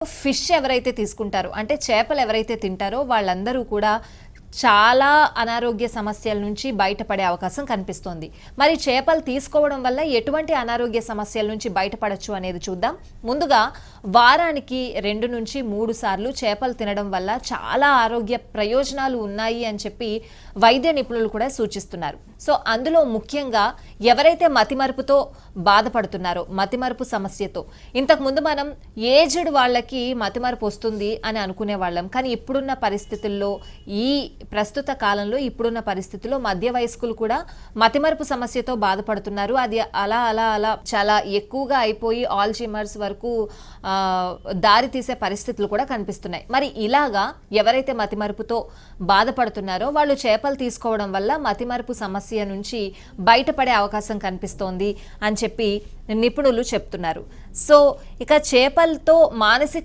Fish ఎవరైతే తీసుకుంటారో అంటే చేపలు ఎవరైతే తింటారో వాళ్ళందరూ కూడా చాలా అనారోగ్య సమస్యల నుంచి బయటపడే అవకాశం కనిపిస్తోంది. మరి చేపలు తీసుకోవడం వల్ల ఎటువంటి అనారోగ్య సమస్యల నుంచి బయటపడొచ్చు అనేది చూద్దాం. ముందుగా వారానికి 2 నుంచి 3 సార్లు చేపలు తినడం వల్ల చాలా ఆరోగ్య ప్రయోజనాలు ఉన్నాయి అని చెప్పి వైద్య నిపుణులు కూడా సూచిస్తున్నారు. సో అందులో ముఖ్యంగా ఎవరైతే మతిమరుపుతో బాధపడుతున్నారో, మతిమరుపు సమస్యతో, ఇంతకుముందు మనం ఏజ్డ్ వాళ్ళకి మతిమరుపు వస్తుంది అని అనుకునే వాళ్ళం. కానీ ఇప్పుడున్న పరిస్థితుల్లో, ఈ ప్రస్తుత కాలంలో ఇప్పుడున్న పరిస్థితుల్లో మధ్య వయస్కులు కూడా మతిమరుపు సమస్యతో బాధపడుతున్నారు. అది అలా అలా అలా చాలా ఎక్కువగా అయిపోయి ఆల్జీమర్స్ వరకు దారి తీసే పరిస్థితులు కూడా కనిపిస్తున్నాయి. మరి ఇలాగా ఎవరైతే మతిమరుపుతో బాధపడుతున్నారో వాళ్ళు చేపలు తీసుకోవడం వల్ల మతిమరుపు సమస్య నుంచి బయటపడే అవకాశం కనిపిస్తోంది అని చెప్పి నిపుణులు చెప్తున్నారు. సో ఇక చేపలతో మానసిక